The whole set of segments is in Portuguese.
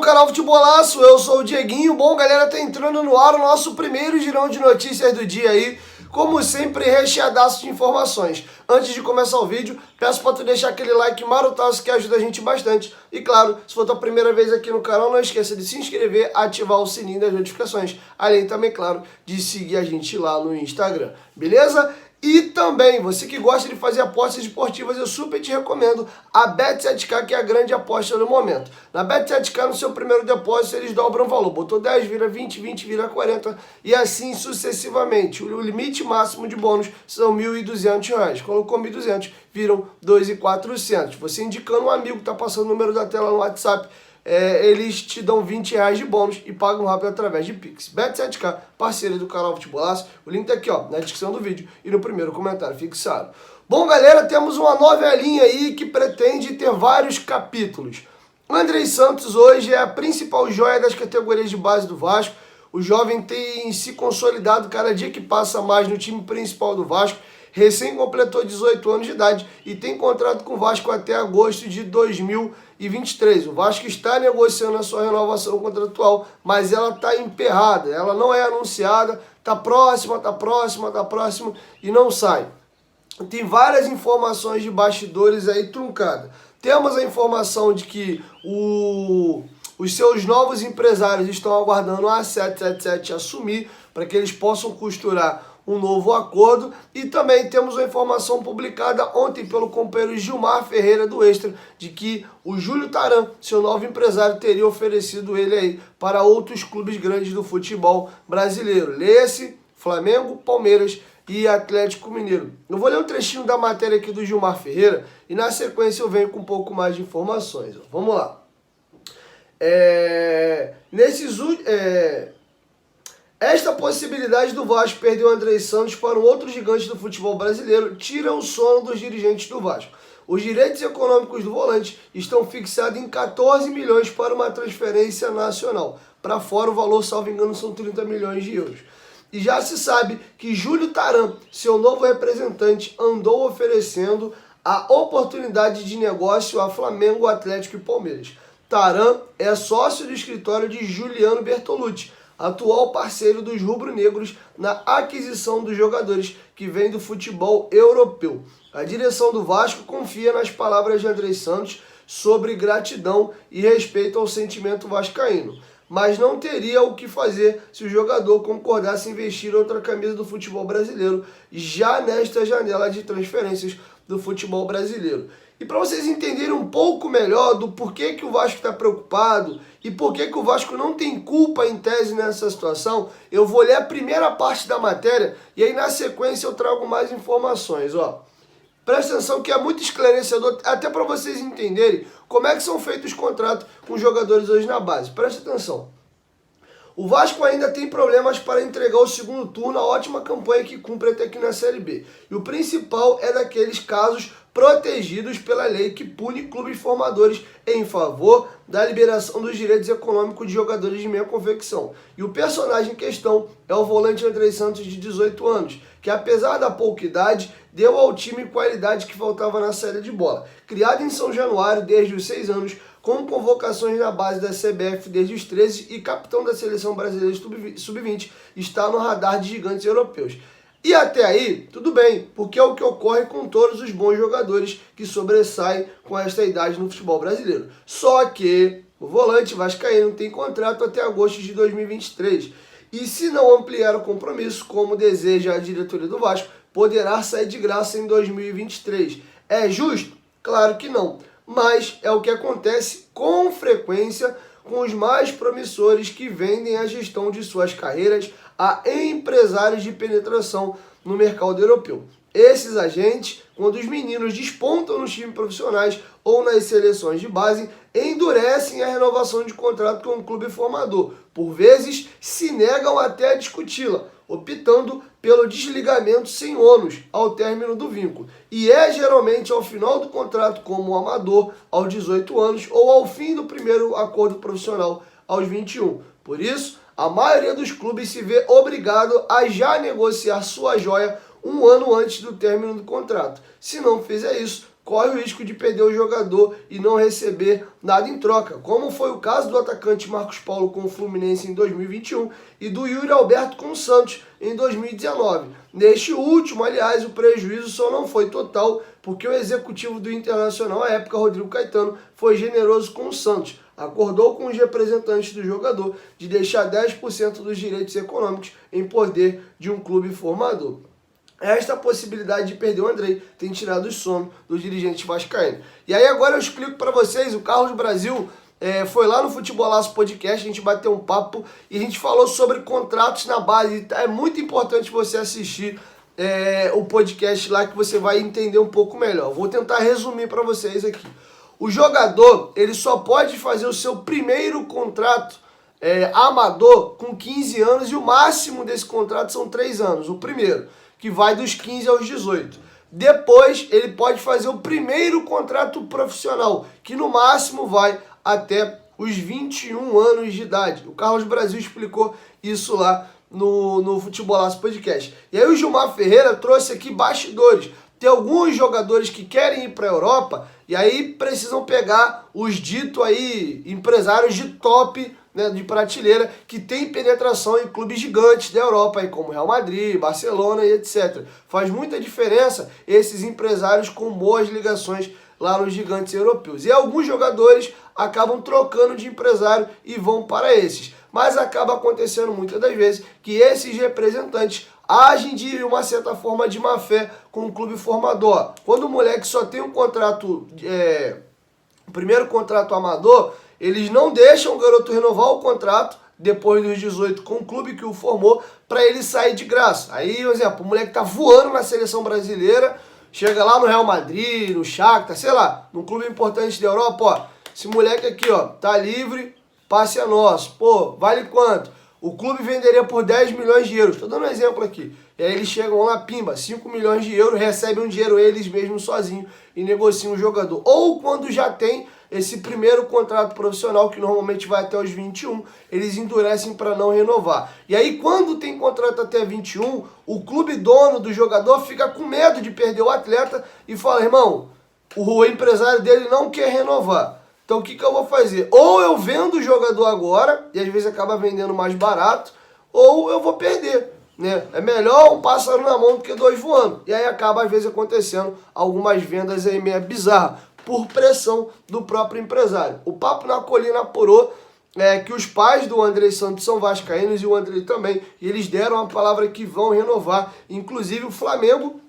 canal Futebolaço, eu sou o Dieguinho. Bom, galera, tá entrando no ar o nosso primeiro girão de notícias do dia aí, como sempre, recheadaço de informações. Antes de começar o vídeo, peço pra tu deixar aquele like marotaço que ajuda a gente bastante. E claro, se for tua primeira vez aqui no canal, não esqueça de se inscrever, ativar o sininho das notificações. Além também, claro, de seguir a gente lá no Instagram, beleza? E também, você que gosta de fazer apostas esportivas, eu super te recomendo a Bet7k, que é a grande aposta do momento. Na Bet7k, no seu primeiro depósito, eles dobram o valor. Botou 10, vira 20, 20, vira 40 e assim sucessivamente. O limite máximo de bônus são R$ 1.200. Colocou 1.200, viram 2.400. Você indicando um amigo que está passando o número da tela no WhatsApp, eles te dão R$ 20 de bônus e pagam rápido através de Pix. Bet7k, parceira do canal Futebolaço. O link tá aqui, ó, na descrição do vídeo e no primeiro comentário fixado. Bom, galera, temos uma novelinha aí que pretende ter vários capítulos. Andrei Santos hoje é a principal joia das categorias de base do Vasco. O jovem tem se consolidado cada dia que passa mais no time principal do Vasco. Recém completou 18 anos de idade e tem contrato com o Vasco até agosto de 2023. O Vasco está negociando a sua renovação contratual, mas ela está emperrada, ela não é anunciada, está próxima e não sai. Tem várias informações de bastidores aí truncadas. Temos a informação de que os seus novos empresários estão aguardando a 777 assumir para que eles possam costurar um novo acordo. E também temos uma informação publicada ontem pelo companheiro Gilmar Ferreira do Extra, de que o Júlio Taran, seu novo empresário, teria oferecido ele aí para outros clubes grandes do futebol brasileiro. Lê-se Flamengo, Palmeiras e Atlético Mineiro. Eu vou ler um trechinho da matéria aqui do Gilmar Ferreira e na sequência eu venho com um pouco mais de informações. Vamos lá. Esta possibilidade do Vasco perder o Andrei Santos para um outro gigante do futebol brasileiro tira o sono dos dirigentes do Vasco. Os direitos econômicos do volante estão fixados em 14 milhões para uma transferência nacional. Para fora, o valor, salvo engano, são 30 milhões de euros. E já se sabe que Júlio Taran, seu novo representante, andou oferecendo a oportunidade de negócio a Flamengo, Atlético e Palmeiras. Taran é sócio do escritório de Juliano Bertolucci, atual parceiro dos rubro-negros na aquisição dos jogadores que vêm do futebol europeu. A direção do Vasco confia nas palavras de Andrei Santos sobre gratidão e respeito ao sentimento vascaíno, mas não teria o que fazer se o jogador concordasse em vestir outra camisa do futebol brasileiro já nesta janela de transferências do futebol brasileiro. E para vocês entenderem um pouco melhor do porquê que o Vasco está preocupado e porquê que o Vasco não tem culpa em tese nessa situação, eu vou ler a primeira parte da matéria e aí na sequência eu trago mais informações. Ó. Presta atenção que é muito esclarecedor, até para vocês entenderem como é que são feitos os contratos com os jogadores hoje na base. Presta atenção. O Vasco ainda tem problemas para entregar o segundo turno, a ótima campanha que cumpre até aqui na Série B. E o principal é daqueles casos protegidos pela lei que pune clubes formadores em favor da liberação dos direitos econômicos de jogadores de meia confecção. E o personagem em questão é o volante Andrei Santos, de 18 anos, que apesar da pouca idade, deu ao time qualidade que faltava na saída de bola. Criado em São Januário desde os 6 anos, com convocações na base da CBF desde os 13 e capitão da seleção brasileira sub-20, está no radar de gigantes europeus. E até aí, tudo bem, porque é o que ocorre com todos os bons jogadores que sobressaem com esta idade no futebol brasileiro. Só que o volante vascaíno tem contrato até agosto de 2023. E se não ampliar o compromisso, como deseja a diretoria do Vasco, poderá sair de graça em 2023. É justo? Claro que não. Mas é o que acontece com frequência com os mais promissores que vendem a gestão de suas carreiras a empresários de penetração no mercado europeu. Esses agentes, quando os meninos despontam nos times profissionais ou nas seleções de base, endurecem a renovação de contrato com o clube formador. Por vezes, se negam até a discuti-la, optando pelo desligamento sem ônus ao término do vínculo. E é geralmente ao final do contrato como amador, aos 18 anos, ou ao fim do primeiro acordo profissional, aos 21. Por isso, a maioria dos clubes se vê obrigado a já negociar sua joia um ano antes do término do contrato. Se não fizer isso, corre o risco de perder o jogador e não receber nada em troca, como foi o caso do atacante Marcos Paulo com o Fluminense em 2021 e do Yuri Alberto com o Santos em 2019. Neste último, aliás, o prejuízo só não foi total, porque o executivo do Internacional, à época, Rodrigo Caetano, foi generoso com o Santos. Acordou com os representantes do jogador de deixar 10% dos direitos econômicos em poder de um clube formador. Esta possibilidade de perder o Andrei tem tirado o sono dos dirigentes vascaínos. E aí agora eu explico para vocês, o Carlos Brasil foi lá no Futebolaço Podcast, a gente bateu um papo e a gente falou sobre contratos na base. É muito importante você assistir o podcast lá que você vai entender um pouco melhor. Vou tentar resumir para vocês aqui. O jogador, ele só pode fazer o seu primeiro contrato amador com 15 anos e o máximo desse contrato são 3 anos. O primeiro, que vai dos 15 aos 18. Depois, ele pode fazer o primeiro contrato profissional, que no máximo vai até os 21 anos de idade. O Carlos Brasil explicou isso lá no Futebolaço Podcast. E aí o Gilmar Ferreira trouxe aqui bastidores. Tem alguns jogadores que querem ir para a Europa e aí precisam pegar os dito aí empresários de top, né, de prateleira, que tem penetração em clubes gigantes da Europa, aí, como Real Madrid, Barcelona e etc. Faz muita diferença esses empresários com boas ligações lá nos gigantes europeus. E alguns jogadores acabam trocando de empresário e vão para esses. Mas acaba acontecendo muitas das vezes que esses representantes agem de uma certa forma de má fé com o clube formador. Quando o moleque só tem um contrato, o primeiro contrato amador, eles não deixam o garoto renovar o contrato depois dos 18 com o clube que o formou para ele sair de graça. Aí, por exemplo, o moleque tá voando na seleção brasileira, chega lá no Real Madrid, no Shakhtar, sei lá, num clube importante da Europa, ó, esse moleque aqui, ó, tá livre, passe é nosso. Pô, vale quanto? O clube venderia por 10 milhões de euros. Estou dando um exemplo aqui. E aí eles chegam lá, pimba, 5 milhões de euros, recebem um dinheiro eles mesmos sozinhos e negociam o jogador. Ou quando já tem esse primeiro contrato profissional, que normalmente vai até os 21, eles endurecem para não renovar. E aí quando tem contrato até 21, o clube dono do jogador fica com medo de perder o atleta e fala, irmão, o empresário dele não quer renovar. Então o que eu vou fazer? Ou eu vendo o jogador agora, e às vezes acaba vendendo mais barato, ou eu vou perder, né? É melhor um pássaro na mão do que 2 voando. E aí acaba às vezes acontecendo algumas vendas aí meio bizarras, por pressão do próprio empresário. O Papo na Colina apurou que os pais do Andrei Santos são vascaínos e o Andrei também, e eles deram a palavra que vão renovar. Inclusive o Flamengo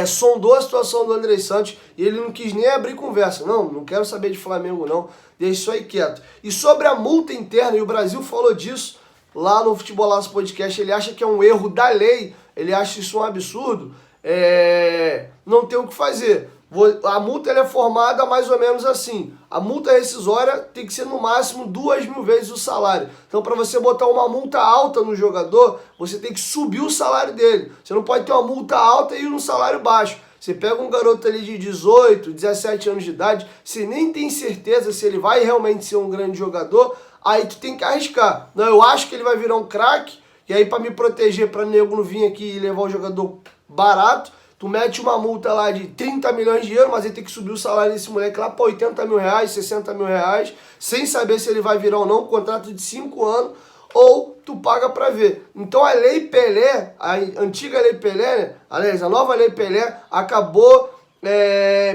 sondou a situação do Andrei Santos e ele não quis nem abrir conversa. Não quero saber de Flamengo não, deixa isso aí quieto. E sobre a multa interna, e o Brasil falou disso lá no Futebolaço Podcast, ele acha que é um erro da lei, ele acha isso um absurdo, não tem o que fazer. A multa ela é formada mais ou menos assim. A multa rescisória tem que ser no máximo 2.000 vezes o salário. Então, para você botar uma multa alta no jogador, você tem que subir o salário dele. Você não pode ter uma multa alta e um salário baixo. Você pega um garoto ali de 18, 17 anos de idade, você nem tem certeza se ele vai realmente ser um grande jogador, aí tu tem que arriscar. Não, eu acho que ele vai virar um craque, e aí para me proteger, para nego não vir aqui e levar o jogador barato, tu mete uma multa lá de 30 milhões de euros, mas ele tem que subir o salário desse moleque lá para 80 mil reais, 60 mil reais, sem saber se ele vai virar ou não, um contrato de 5 anos, ou tu paga para ver. Então a Lei Pelé, a antiga Lei Pelé, né? Aliás, a nova Lei Pelé acabou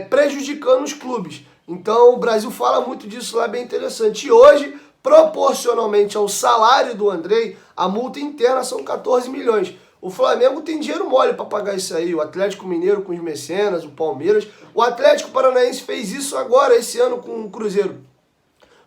prejudicando os clubes. Então o Brasil fala muito disso lá, é bem interessante. E hoje, proporcionalmente ao salário do Andrei, a multa interna são 14 milhões. O Flamengo tem dinheiro mole para pagar isso aí, o Atlético Mineiro com os mecenas, o Palmeiras. O Atlético Paranaense fez isso agora, esse ano, com o Cruzeiro.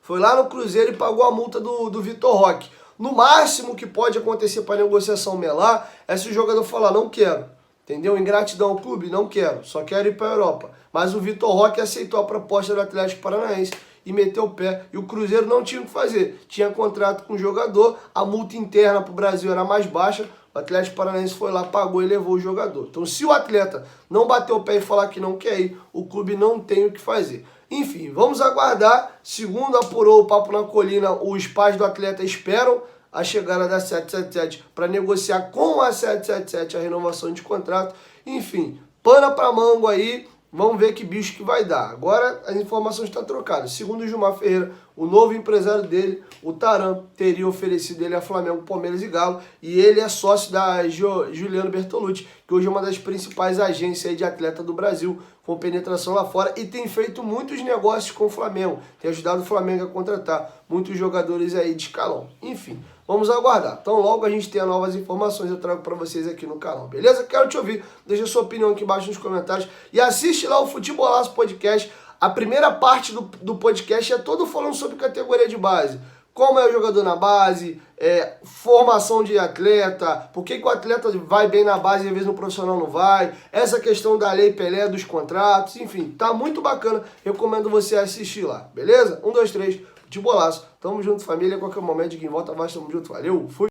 Foi lá no Cruzeiro e pagou a multa do Vitor Roque. No máximo que pode acontecer para a negociação melar é se o jogador falar, não quero. Entendeu? Ingratidão ao clube, não quero, só quero ir para a Europa. Mas o Vitor Roque aceitou a proposta do Atlético Paranaense e meteu o pé. E o Cruzeiro não tinha o que fazer. Tinha contrato com o jogador, a multa interna para o Brasil era mais baixa. O Atlético Paranaense foi lá, pagou e levou o jogador. Então, se o atleta não bater o pé e falar que não quer ir, o clube não tem o que fazer. Enfim, vamos aguardar. Segundo apurou o Papo na Colina, os pais do atleta esperam a chegada da 777 para negociar com a 777 a renovação de contrato. Enfim, pana para mango aí. Vamos ver que bicho que vai dar. Agora as informações estão trocadas. Segundo o Gilmar Ferreira, o novo empresário dele, o Taran, teria oferecido ele a Flamengo, Palmeiras e Galo. E ele é sócio da Juliano Bertolucci, que hoje é uma das principais agências de atleta do Brasil, com penetração lá fora. E tem feito muitos negócios com o Flamengo. Tem ajudado o Flamengo a contratar muitos jogadores aí de escalão. Enfim, vamos aguardar. Então logo a gente tenha novas informações, eu trago para vocês aqui no canal, beleza? Quero te ouvir. Deixa sua opinião aqui embaixo nos comentários. E assiste lá o Futebolaço Podcast. A primeira parte do podcast é todo falando sobre categoria de base. Como é o jogador na base, formação de atleta, por que o atleta vai bem na base e às vezes no profissional não vai, essa questão da Lei Pelé, dos contratos, enfim, tá muito bacana. Recomendo você assistir lá, beleza? 1, 2, 3, Futebolaço. Tamo junto, família. A qualquer momento, de quem volta abaixo, tamo junto. Valeu, fui!